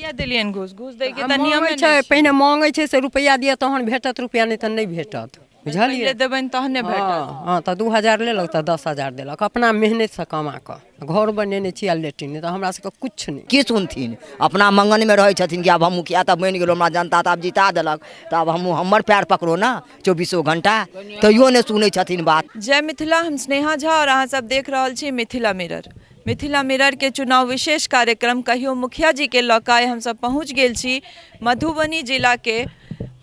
किया देलियन घूस घूस दे के त नियम छै पहिने मांगे छै से रुपैया दिया तहन भेटत रुपैया नहीं त नहीं भेटत बुझलिए देबन तहने भेटत। हाँ तो 2000 लेलक तो 10,000 देलक अपना मेहनत से कमा के घर बनेने छी लेट्रिन नहीं तो हमरा सबके कुछ नहीं की सुनथिन अपना मंगन में रहे छथिन कि आब हम मुखिया तब बन गेलो हमरा जनता तब जिता देलक तब हम हमर पैर पकड़ो ना 24 घंटा तैयो नहीं सुनै छथिन बात। जय मिथिला, हम स्नेहा झा और अहाँ सब देख रहल छी मिथिला मिरर। मिथिला मिरर के चुनाव विशेष कार्यक्रम कहियो मुखिया जी के लौकाए हम सब पहुँच गेल छी मधुबनी जिला के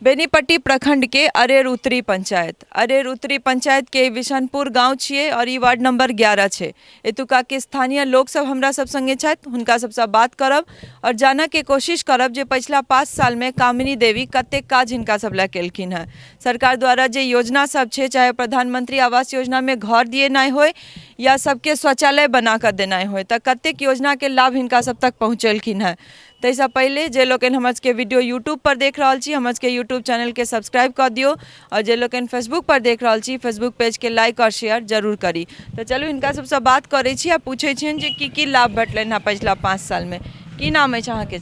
बेनीपट्टी प्रखंड के अरेर उत्तरी पंचायत। अरेर उत्तरी पंचायत के विशनपुर गांव छिए और ई वार्ड नंबर 11 छे। एतुका के स्थानीय लोग सब हमरा सब संगे छथि, हुनका सबसे बात करब और जानऽ के कोशिश करब जे पिछला 5 साल में कामिनी देवी कतेक काज हिनका सब ला केलखिन है। सरकार द्वारा जे योजना सब छे, चाहे प्रधानमंत्री आवास योजना में घर दिए नहीं होय या सबके शौचालय बना कर देना होय, त कतेक योजना के लाभ हिनका सब तक पहुँचेलखिन है। तैसा पहले जे लोग हमर के वीडियो यूट्यूब पर देख रहा छी, हमर के यूट्यूब चैनल के सब्सक्राइब कर दियो और जे लोग फेसबुक पर देख रहा छी, फेसबुक पेज के लाइक और शेयर जरूर करी। तो चलू इनका सबसे बात करे छी आ पूछे छियन जे की लाभ भेटलन है पिछला 5 साल में। की नाम है अहाँ के?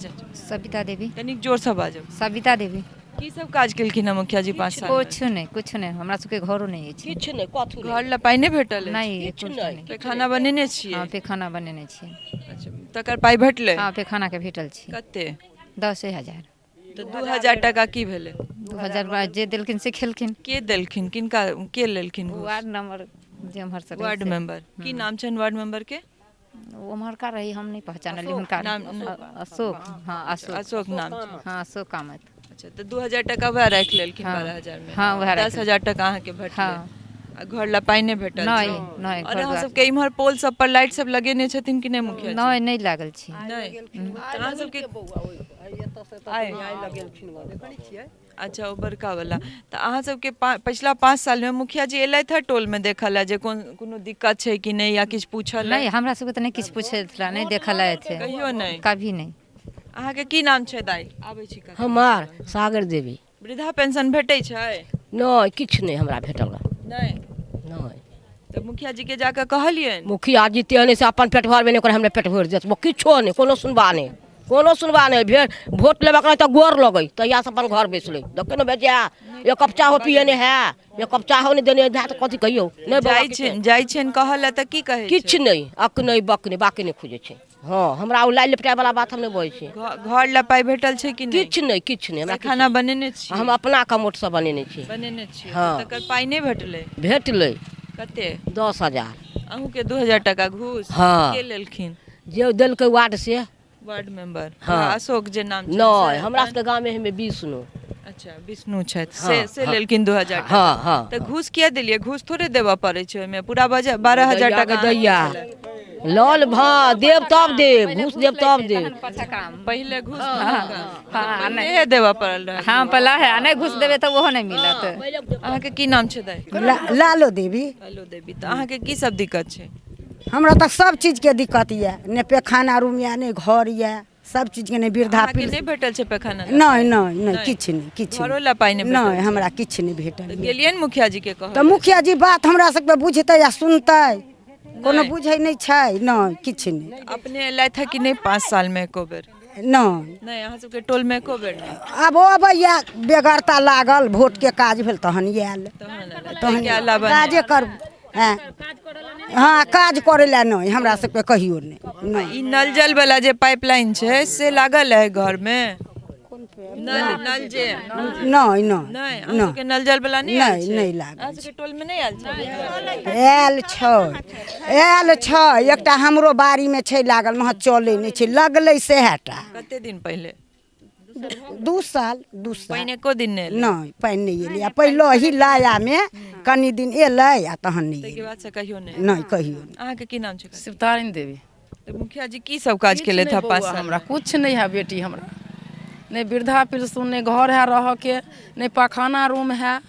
सविता देवी। तनिक जोर से बाजब। सविता देवी। की सब काज केलखिन है मुखिया जी 5 साल? कुछ नहीं हमरा सबके घरो नहीं है। किछ नहीं कथु घर ला पाई नहीं भेटल? नहीं कुछ नहीं। पैखाना बनेने छिए? हां पैखाना बनेने छिए। अच्छा तकर पाई भेटले? हां पैखाना के भेटल छी। कते? 10,000। तो 2000 टका की भेले? 2000 जे देलखिन से खेलखिन। के देलखिन? किनका के लेलखिन? वार्ड नंबर जे हमर सर वार्ड मेंबर। की नाम छन वार्ड मेंबर के? उमर का रही हम नहीं पहचानली हुनका नाम। अशोक। हां अशोक नाम। हां अशोक कामत। अच्छा तो 2000 टका वह रख लेलखिन 12000 में। हां वह 10,000 टका अहाँ के भेटले। हां घर ला पाई नहीं भेटल? नहीं। और अहाँ सब के इमहर पोल सब पर लाइट सब लगेने छथिन कि नहीं मुखिया जी? नहीं लागल छी। नहीं अहाँ सब के आए लगेलखिन देखै छियै। अच्छा वो बड़का वाला। तो अहाँ सब के पिछला 5 साल में मुखिया जी एलै था टोल में देखल है जे कोनो दिक्कत छै कि नहीं या किछ पूछल? नहीं हमरा सब के त नहीं किछ पूछेला, नहीं देखल है थे कहियो नहीं? कभी नहीं। अहाँ के की नाम छै दाई? आबै छी का? हमार सागर देवी। वृद्धा पेंशन भेटै छै? नहीं किछ नहीं हमरा भेटल नहीं। तो मुखिया जी के जाकर कहलियन? मुखिया जी तेने से अपन पेट भरबे नहीं करे, हमरे पेट भर देत वो किछो नहीं, कोनो सुनबा नहीं भेर वोट लेबा करे त गोर लगई तैया से अपन घर बेचले देखे न बेचा एक कप चाहो पिए ने है, एक कप चाहो नहीं देने है त कथि कहियो नहीं जाई छन कहला त की कहे? किछ नहीं अक नहीं बक नहीं बाकी नहीं खोजे छे। हां हमरा उ लाई लिपटाय वाला बात हम नहीं बोलै छी। घर ला पाई भेटल छै कि नहीं? किछ नहीं हमरा खाना बनेने छी? हम अपना कमोट से बनेने छी। तकर पाई नहीं भेटले? भेटले। कते? 10,000। अहू के 2000 टका घूस? हाँ। के लेलखिन? जे देलकै वार्ड से वार्ड मेंबर। हाँ। अशोक जे नाम छै? नहीं हमरा के गांव में हमें विष्णु। अच्छा विष्णु छै से लेलखिन 2000 टका। हां त घूस किया देलिए? घूस थोड़े देबा पड़े छै में पूरा 12000 टका दैया लाल भा देव तब देव घूस देव तब देव। पहले घूस नहीं देबा पड़ल रहे? हां पला है नहीं घूस देबे त ओहो नहीं मिलत। अहाँ के की नाम छै दाई? लालो देवी। लालो देवी। त अहाँ के की सब दिक्कत छै? हमरा तक सब चीज के दिक्कत है, ने पैखाना रूम या ने घर या सब चीज के ने वृद्धा पेंशन नहीं भेटल छै पैखाना? नहीं किछ नहीं किछ घरो ला पाई नहीं भेटल? नहीं हमरा किछ नहीं भेटल। गेलियन मुखिया जी के कह? तो मुखिया जी बात हमरा सब के बुझते या सुनते कोनो बुझै नहीं छै? नहीं किछ नहीं। अपने एलै था कि नहीं 5 साल में एको बेर? नहीं अहाँ सबके टोल में एको बेर नहीं? अब अबैया बेगरता लागल वोट के काज भेल तहन आयल तहन काजे कर। हाँ काज करे ला नहीं हमरा सबके कहियो नहीं। ई नल जल वाला जे पाइपलाइन छै से लागल है घर में? नल जे नहीं अहाँ सबके नल जल वाला नहीं आयल छै? नहीं लागल। अहाँ सबके टोल में नहीं आयल छै? आयल छै एकटा हमरो बाड़ी में छै लागल वहाँ चले नहीं छै लगले से हटा। कते दिन पहले? 2 साल। पहिने को दिन नहीं पाइन नहीं एलिया पहले ही लाया में कनी दिन एलै आ तहन नहीं के बाद से कहियो नहीं कहियो। अहाँ के की नाम छै? शिवतारिणी देवी। तो मुखिया जी की सब काज केले था 5 साल? हमरा कुछ नहीं है बेटी, हमरा नहीं वृद्धा पेंशन नहीं घर है रह के नहीं पखाना रूम है।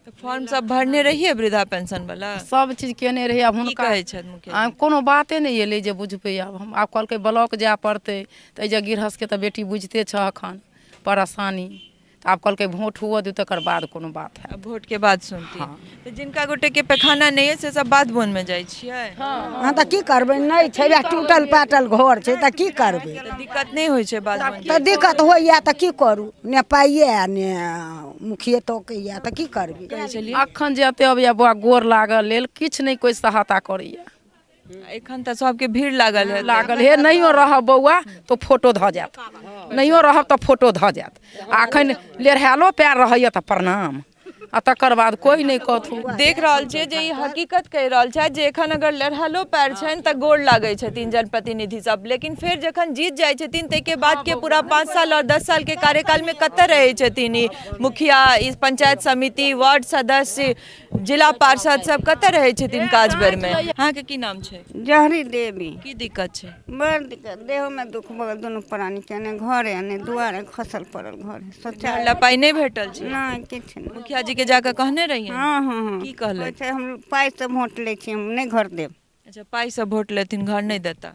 तो फॉर्म सब भरने रहिए वृद्धा पेंशन वाला? सब चीज केने रही। अब हुनका कहे छै मुखिया कोनो बाते नहीं एले जे बुझबे। अब हम आब कहलकै ब्लॉक जाय पड़ते त जे गिरहस के त बेटी बुझते छ अखन परेशानी तो आब कहलकै वोट हुआ दू तकर बाद कोनो बात है। अब वोट के बाद सुनती तो जिनका गोटे के पैखाना नहीं है से सब बात बोन में जाइ छियै। हाँ तऽ की करबै, नहि छै टूटल पाटल घर छै तऽ की करबै, तो दिक्कत नहीं होइ छै बात बोन तऽ दिक्कत होइए तऽ की करू, ने पाइए ने मुखिए तकैए तऽ की करबै। कहे चलिए अखन जे एते अबैया बौआ गोर लागल लेल किछु नहि कोई सहायता करैया। एखन तऽ सबके भीड़ लागल है। लागल हे नहियो रहब बौआ तो फोटो धऽ जायत, नहियो रहब तऽ फोटो धऽ जायत। आ अखन लेरहालो पैर रहैया तऽ प्रणाम, आ तकर बाद कोई नहीं कथू। देख रहल छियै जे ई हकीकत कहि रहल छथि जे एखन अगर लड़हलो पैर छनि तऽ गोड़ लागै छथिन जनप्रतिनिधि सब, लेकिन फिर जखन जीत जाइ छथिन ताहिके बाद के पूरा 5 साल और 10 साल के कार्यकाल में कतऽ रहै छथिन ई मुखिया, ई पंचायत समिति, वार्ड सदस्य, जिला पार्षद सब कतऽ रहै छथिन काज बेर में। अहाँके की नाम छै? जहरी देवी। की दिक्कत छै? बड़ दिक्कत, देह में दुख भऽ दुनू प्राणी के, ने घरे ने दुआरे खसल पड़ल घर सोचा ला पाई नहीं भेटल छै? नहीं किछु नहीं। मुखिया जी के जाके कहने रहिए? हाँ हाँ हाँ की कहले? कहै छै हम पाइ से वोट लै छी, हम नहीं घर देब। अच्छा पाई से वोट लेथिन, घर नहीं देता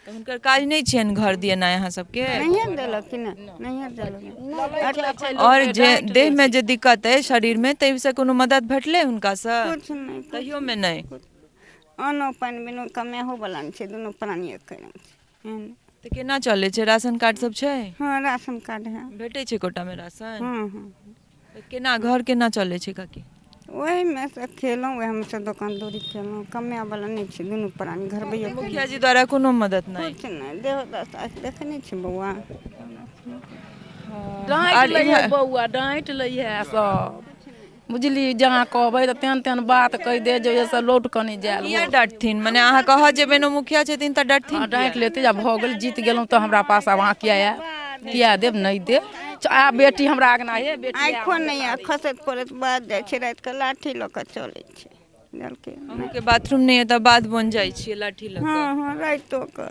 तो हुनकर काज नहीं छियनि घर दियना यहाँ सबके? नहीं देलक कि नहीं देलक। और जे देह में जे दिक्कत है शरीर में तै से कोनो मदद भेटले हुनका से? कुछ नहीं कहियो में नहीं। अन्न पानि बिनु कमे हो बला छै, दुनू प्राणी एक तो केना चले छै? राशन कार्ड सब छै? हाँ राशन कार्ड है। भेटे छै कोटा में राशन? हाँ हाँ तो केना घर केना चले छै काकी? वही में से खेलौं, वही में से दुकान दौरी खेलौं, कमे वाला नहीं छै, दुनू प्राणी घर भैया मुखिया जी द्वारा कोनो मदद नहीं? कुछ नहीं देह दशा देखने छी बौआ। डाँटि लै बौआ, डाँटि लै है सब, बुझली जहाँ कहबै तऽ तेहन तेहन बात कहि दे जे से लौट कऽ नहि जायल। किया डरथिन? माने अहाँ कह जेबै न मुखिया छथिन तऽ डरथिन? डाँटि लेते जा भऽ गेल, जीत गेलहुँ तऽ हमरा पास आब अहाँ किया आयब, किया देब नहीं देब। आ बेटी हमरा आगना हे बेटी आँखो नहीं है, खसैत पड़ैत बाद जाइ छै, राति के लाठी लऽ कऽ चलै छै। अहाँके बाथरूम नहीं है तऽ बात बन जाइ छियै लाठी लऽ कऽ? हाँ हाँ राइतो के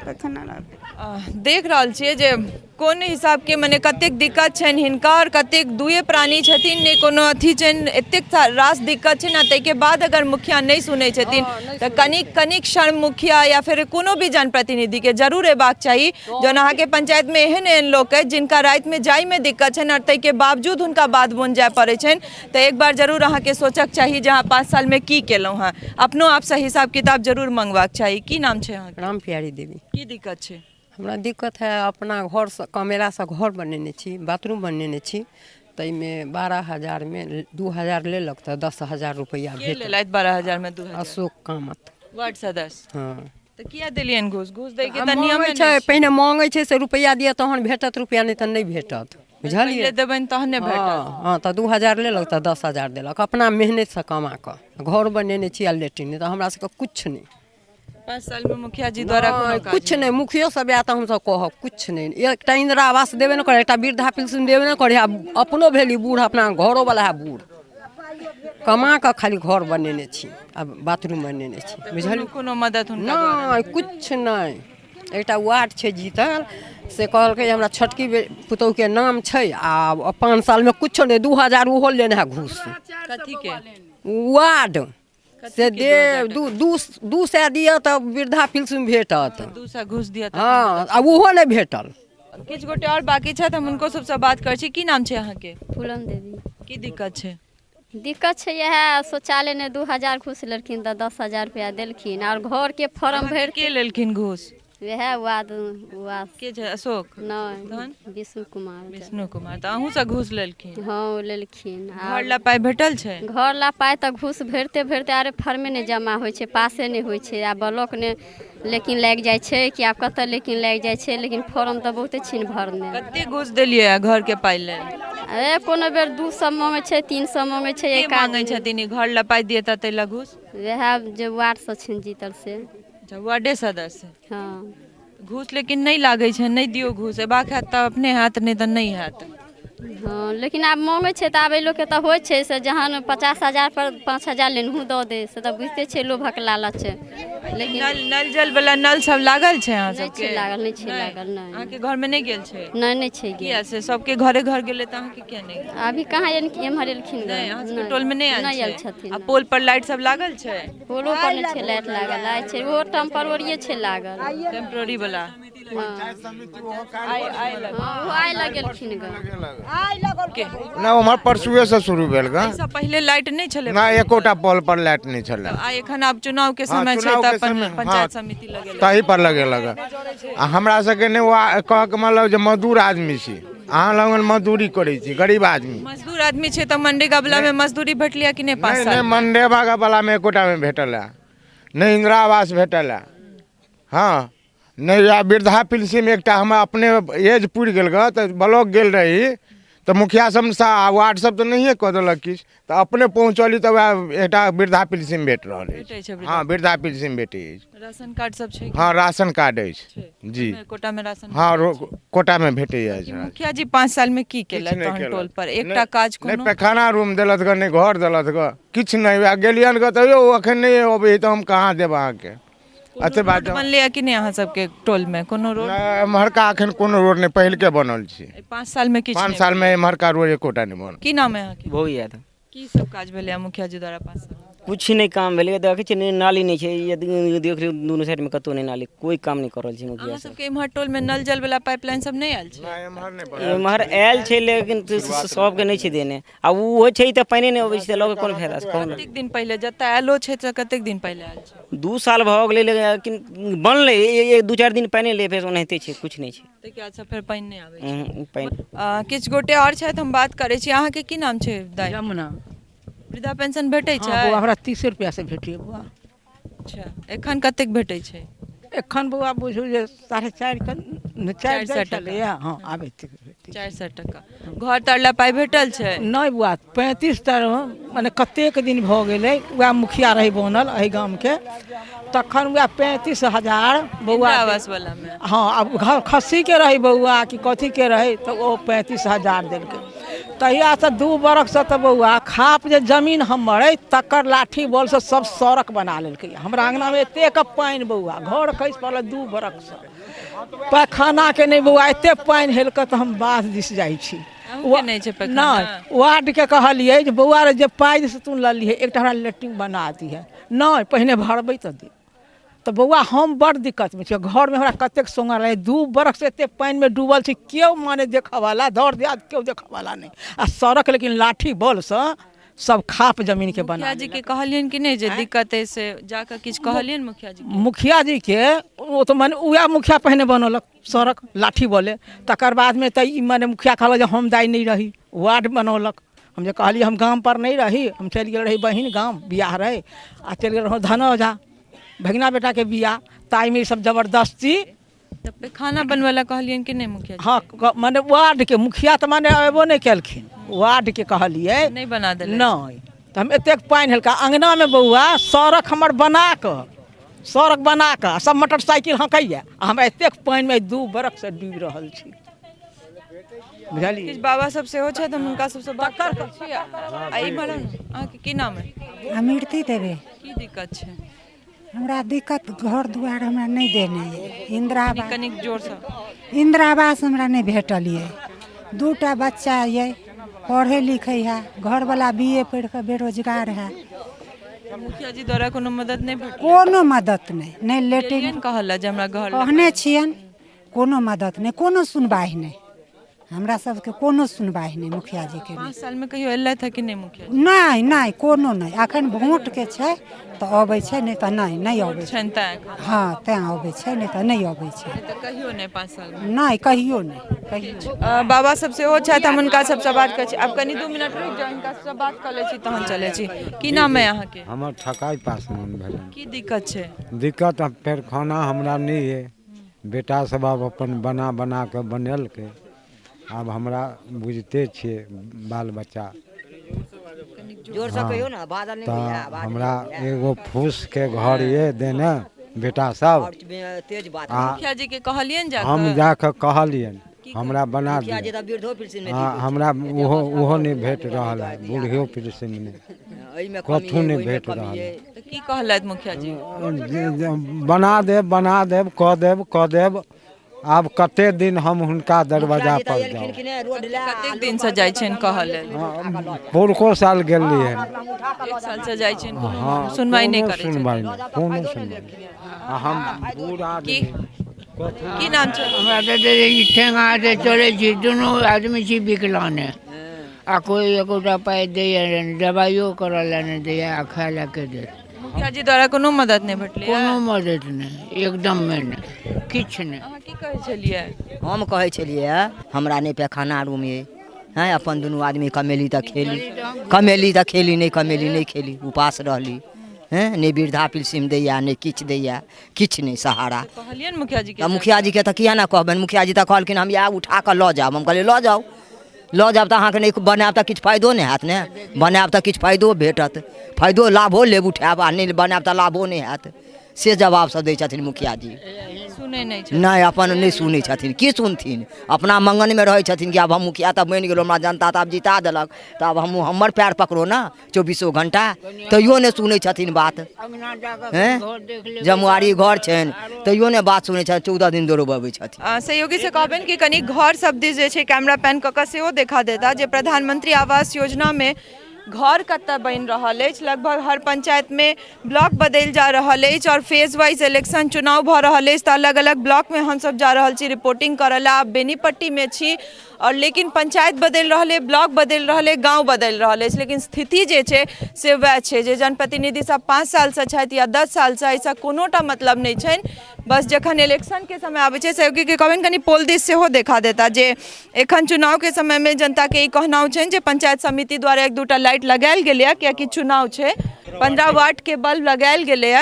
पैखाना लागल। देख रहल छियै जे कोन हिसाब के मने कतेक दिक्कत छनि हिनका, और कतेक दुए प्राणी छथिन, ने कोनो अथी छनि, एतेक रास दिक्कत छै ने, ताहिके बाद अगर मुखिया नहीं सुनै छथिन तऽ कनिक कनिक क्षण मुखिया या फिर कोनो भी जनप्रतिनिधि के जरूर एबाक चाही। जौन अहाँके पंचायत में एहन एहन लोक अछि जिनका राति में जाय में दिक्कत छनि और ताहिके बावजूद हुनका बाध बोन जाय पड़ै छनि, तऽ एक बार जरूर अहाँके सोचक चाही जे अहाँ 5 साल में की केलहुँ हेँ, अपनो आपसे हिसाब किताब जरूर मंगबाक चाही। की नाम छै अहाँके? राम प्यारी देवी। की दिक्कत छै? हमरा दिक्कत है, अपना घर से कमेरा से घर बनेने छी, बाथरूम बनेने छी, ताहिमे 12,000 में 2,000 लेलक तऽ 10,000 रुपया भेट। 12,000 में 2,000? अशोक कामत वार्ड सदस्य। हाँ तो किया दिलियन घूस? घूस दै के त नियम छै, पहिने मांगे छै से रुपया दिअ तहन भेटत, रुपया नहीं तऽ नहीं भेटत, बुझलियै? देबनि तहने भेटत। हाँ तऽ 2,000 लेलक तऽ 10,000 देलक, अपना मेहनत से कमा कऽ घर बनेने छी आ लेट्रिन, तऽ हमरा सबके कुछ नहीं। 5 साल में मुखिया जी द्वारा कोनो काज कुछ नहीं, मुखियो सब आया तऽ हमसब कहब कुछ नहीं। एकटा इंदिरा आवास देबे न करे, एकटा वृद्धा पेंशन देबे न करे, अपनो भेली बूढ़, अपना घरो वाला है बूढ़, कमा कऽ खाली घर बनेने छी आ बाथरूम बनेने छी, बुझलियै? कोनो मदद हुनका नहीं कुछ नहीं। एकटा वार्ड छै जीतल से कहलकै हमरा छोटकी पुतौह के नाम छै आ 5 साल में कुछ नहीं, 2,000 उहो लेने है घूस। कथी के? वार्ड से दे 200 दिया तऽ वृद्धा पेंशन भेटत, 200 घूस दिया। हाँ अब उहो नहीं भेटल। किछ गोटे और बाकी छथि, हम हुनको सबसे बात करै छी। की नाम छै अहाँके? फूलन देवी। की दिक्कत छै? दिक्कत छै यह शौचालय ने 2,000 घूस लेलखिन तऽ 10,000 रुपया देलखिन, और घर के फॉर्म भर के लेलखिन घूस? वह वाद के छै? अशोक? नहीं विष्णु कुमार। विष्णु कुमार तऽ अहूँ से घूस लेलखिन? हाँ लेलखिन। घर ला पाई भेटल छै? घर ला पाई तऽ घूस भरते भरते अरे फर्मे नहीं जमा होइ छै, पासे नहीं होइ छै, आ ब्लॉक ने लेकिन लागि जाइ छै कि आब कतऽ लेकिन लागि जाइ छै, लेकिन फॉर्म तऽ बहुते छिन भरने। कते घूस देलियै घर के पाई लेल? अरे कोनो बेर 200 मांगे छै, 300 मांगे छै। एक मांगे छथिन घर ला पाई दिए त तैला घूस? वह जे वार्ड से छिन जीतल से। अच्छा वार्डे सदस्य? हाँ घूस लेकिन नहीं लागे छै, नहीं दियो घूस, एबाक हैत तऽ अपने हैत, नहीं तऽ नहीं हैत। हाँ लेकिन आब मांगे छै तऽ आब एहि लोग के तऽ होइ छै से जहन 50,000 पर 5,000 लेनहू दऽ दे से तऽ बुझते छै लोभक लालच छै। लेकिन नल जल वाला नल सब लागल छै अहाँ नहीं सबके? छै लागल, नहीं छै लागल। नहीं अहाँ के घर में नहीं गेल छै? नहीं नहीं छै गेल। किया से सबके घरे घर गेले त अहाँ के किया नहीं? अभी कहाँ एम्हर एलखिन? नहीं अहाँ सबके टोल में नहीं आयल छै? छथिन। आ पोल पर लाइट सब लागल छै? पोलो पर नहीं छै लाइट लागल, आइ छै वो टेम्पररी छै लागल, टेम्पररी वाला। वो आइ लगेलखिन ग ना उम्हर परसुए से शुरू भेल ग एहिसँ पहिले लाइट नहि छलै ना एकोटा पोल पर लाइट नहीं छले आ एखन आब चुनाव के समय छै चुनाव तऽ के अपन समय, पंचायत समिति लगेलक तही पर लगेलक आ हमरा सबके ने कह के मतलब जे मजदूर आदमी छी अहाँ लगन मजदूरी करै छी गरीब आदमी मजदूर आदमी छै तऽ मनरेगा वाला में मजदूरी भेटलिया कि नहि 5 नहीं साल मनरेगा वाला में एकोटा में भेटल है नहीं इंदिरा आवास भेटल है हाँ नहीं या वृद्धा पेंशन एकटा हमरा अपने एज पुरि गेल ग तऽ ब्लॉक गेल रही तो मुखिया सब वार्ड सब तो नहीं कह दिलक किछु तो अपने पहुँचली तो एकटा वृद्धा पेंशन भेट रहल भेटै छै अछि हाँ वृद्धा पेंशन भेटै अछि राशन कार्ड सब छै हाँ राशन कार्ड अछि जी कोटा में राशन हाँ कोटा में भेटै अछि मुखिया जी 5 साल में की केलक तहन टोल पर एकटा काज नहीं कोनो पैखाना रूम देलत ग नहीं घर देलत ग किछु नहीं गेलियन ग तैयो अखन नहीं अबै तो हम कहाँ देब अहाँके अच्छे बात बनलै कि नहीं अहाँ सबके टोल में कोनो रोड एम्हरका अखन कोनो रोड नहीं पहल के बनल छै 5 साल में किछु 5 साल में एम्हरका रोड एकोटा नहीं बनल की नाम है अहाँके भोगिया था की सब काज भेलै मुखिया जी द्वारा 5 साल कुछ नहीं काम भेलै देखै छी नाली नहीं छै ये देख रहे दोनों साइड में कतौ नहीं नाली कोई काम नहीं कर रहल छै मुखिया अहाँ सबके इम्हर टोल में नल जल वाला पाइपलाइन सब नहीं आयल छै एम्हर आयल छै लेकिन सबके नहीं छै देने आ वो छै त पानी नहीं अबै छै लगे कोन फायदा छै कौन कतेक दिन पहिले जतऽ आयलो छै तऽ कतेक दिन पहिले आयल छै 2 साल भ गेलै लेकिन बनलै 2-4 दिन पहिने ले फेर ओनाहिते छै कुछ नहीं छै ताहिके बाद फेर पानि नहि आबै छै पानी किछु गोटे आओर छथि हम बात करै छी अहाँके की नाम छै दाइ जमुना वृद्धा पेंशन भेटै छै हाँ बौआ हमरा 30 रुपया से भेटिए बौआ अच्छा एखन कतेक भेटै छै एखन बौआ बुझू जे 4.5 के 400 टका हाँ आबै 400 टका घर तरला पाइ भेटल छै नहीं बुआ 35 टा माने कतेक दिन भऽ गेलै वएह मुखिया रही बनल एहि गाम के तखन वएह 35,000 बौआ आवास वाला में हाँ अब घर खस्सी के रही बौआ कि कथी के रही तो वो 35,000 देलकै तहिया से 2 बरख से तो बौआ खाप जे जमीन हमर है तकर लाठी बॉल से सब सड़क बना लेलकै हमरा अंगना में एतेक पानि बौआ घर खसि पड़ल 2 बरख से पैखाना के नहीं बौआ एते पानि हेलक तो हम बाध दिस जाइ छी नहीं वार्ड के कहलिए जे बौआ रे जे पाइ से तू ललिहे एकटा हमरा लेट्रिन बना दिहे नहीं पहिने भरबै तो दे तो बौआ हम बड़ दिक्कत में छियै घर में हमरा कतेक सोंगा रहे 2 बरख से एते पानि में डूबल छी केओ माने देखऽ वाला दौड़ दियाद केओ देखऽ वाला नहीं आ सड़क लेकिन लाठी बॉल से सब खाप जमीन के बना मुखिया जी के कहलियन कि नहीं जे दिक्कत है से जाकर किछ कहलियन मुखिया जी के वो तो माने उया मुखिया पहने बनलक सड़क लाठी बोले तकर बाद में तो माने मुखिया कहल जे हम दाई नहीं रही वार्ड बनौलक हम जे कहलिए हम गांव पर नहीं रही हम चल गेल रही बहिन गांव बियाह रहे आ चल गेल रहो धन ओझा भगना बेटा के बियाह ताई में सब जबरदस्ती तब खाना बनवाला कहलियन कि नहीं मुखिया जी हाँ माने वार्ड के मुखिया तो माने अबो नहीं केलखिन वार्ड के कहलिए नहीं बना देले नहीं तो हम एतेक पानि हेलका अंगना में बौआ सड़क हमर बना कऽ सब मोटरसाइकिल हँकैया हम एतेक पानि में 2 बरख से डूबि रहल छी बुझलिए किछ बाबा सब सेहो छै हम हुनका सबसँ बात करै छी आई मरन अहाँके की नाम है अमृति देवी की दिक्कत छै हमरा दिक्कत घर दुआर हमरा नहीं देने है इंदिरा आवास कनिक जोर से इंदिरा आवास हमरा नहीं भेटल है 2टा बच्चा है पढ़े लिखे है घर वाला BA पढ़ के बेरोजगार है मुखिया जी द्वारा कोनो मदद नहीं भेटल कोनो मदद नहीं लेटिन कहला जे हमरा घर कहने छियन कोनो मदद नहीं कोनो सुनवाई नहीं हमरा सबके कोनो सुनवाई नहीं मुखिया जी के 5 साल में कहियो एलै था कि नहीं मुखिया नहीं नहीं कोनो नहीं अखन वोट के छै तो अबै छै नहीं तो नहीं अबै छै हाँ तें अबै छै नहीं तो नहीं अबै छै तो कहियो नहीं 5 साल में नहीं कहियो नहीं बाबा सबसे हो छै हम उनका सबसे बात कर छी अब कनी 2 मिनट रुक जाओ उनका सबसे बात कर ले छी तहन चले छी की नाम है अहाँ के हमर ठकाई पास मन भेल की दिक्कत छै दिक्कत अब फेर खाना हमरा नहीं है बेटा सब अब अपन बना के बनेल के अब हमरा बुझते छिए बाल बच्चा जोर से कहियो ना बादल नहीं भैया हमरा एगो फूस के घर ये देने बेटा सब तेज बात मुखिया जी के कहलियन जा हम जाके कहलियन हमरा बना दिए हमरा ओहो नहीं भेट रहल है बूढ़ियो पेंशन नहीं कथू नहीं भेट रहल है की कहलैत मुखिया जी बना देब कह देब आब कते दिन हम हुनका दरवाजा पर जाऊ कते दिन से जाय छन कहल पुरको साल गेलिए 1 साल से जाय छन सुनवाई नहीं करे कोनो सुनवाई हम पूरा की नाम छै हमरा तऽ ठेंगा से चलै छी दुनू आदमी छी विकलांग आ कोई एकोटा पाइ दैए दवाइयो करऽ लए नहि दैए आ खाय लए के देत मुखिया जी द्वारा कोनो मदद नहीं भेटलै कोनो मदद नहि एकदम नहि किछु नहि अहाँ की कहै छलियै हम कहै छलियै हमरा नहीं पैखाना रूम ये हैं अपन दुनू आदमी कमेली तऽ खेली नहीं कमेली नहीं खेली उपास रहली हैं नहीं वृद्धा पेंशन दैया नहीं किछु दैया किछु नहीं सहारा कहलियन मुखिया जी के मुखिया जी के तऽ किया ना कहबनि मुखिया जी तऽ कहलखिन हम आयब उठा कऽ लऽ जायब हम कहलियै लऽ जायब तऽ अहाँके नहीं बनायब तऽ किछु फायदो नहीं हैत ने बनायब तऽ किछु फायदो भेटत फायदो लाभो लेब उठायब आ नहीं बनायब तऽ लाभो नहीं हैत से जवाब सब दै छथिन मुखिया जी सुनै नहीं नहीं अपन नहीं सुनै छथिन की सुनथिन अपना मंगन में रहै छथिन कि आब हम मुखिया तऽ बनि गेलहुँ हमरा जनता तऽ आब जिता देलक तऽ आब हमर पैर पकड़ो ना 24 घंटा तैयो नहीं सुनै छथिन बात हैं जमुआरी घर छनि तैयो नहीं बात सुनै छथिन 14 दिन दौड़बै छथिन सहयोगी से कहबनि कि कनी घर सब दिस जे छै कैमरा पैन कऽ कऽ सेहो देखा देता जे प्रधानमंत्री आवास योजना में घर कतऽ बनि रहल अछि लगभग हर पंचायत में ब्लॉक बदलि जा रहल अछि और फेज वाइज इलेक्शन चुनाव भऽ रहल अछि तऽ अलग अलग ब्लॉक में हम सब जा रहल छी रिपोर्टिंग करऽ ला बेनीपट्टी में छी और लेकिन पंचायत बदलि रहल है ब्लॉक बदलि रहल है गाँव बदलि रहल अछि लेकिन स्थिति जे छै से वएह छै जे जनप्रतिनिधि सब 5 साल से छथि या 10 साल से ऐसा कोनोटा मतलब नहीं छनि बस जखन इलेक्शन के समय आबै छै सहयोगी के कहबनि कनी पोल दिस सेहो देखा देता जे एखन चुनाव के समय में जनता के ई कहनाउ छनि जे पंचायत समिति द्वारा 1-2टा लाइट लगायल गेलै कियाकि चुनाव छै 15 वाट के बल्ब लगायल गेलै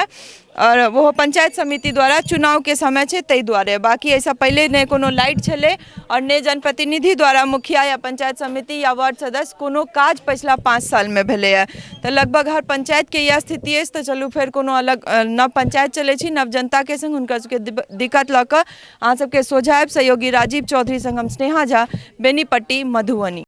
और वो पंचायत समिति द्वारा चुनाव के समय छै ताहि दुआरे बाकी ऐसा पहले नहीं कोनो लाइट छलै और नहीं जनप्रतिनिधि द्वारा मुखिया या पंचायत समिति या वार्ड सदस्य कोनो काज पिछला 5 साल में भेलै तो लगभग हर पंचायत के यह स्थिति अछि तो चलू फिर कोनो अलग नव पंचायत चले छी नव जनता के संग हुनकर सबके दिक्कत लऽ कऽ अहाँ सबके सोझायब सहयोगी राजीव चौधरी संग हम स्नेहा झा बेनीपट्टी मधुबनी।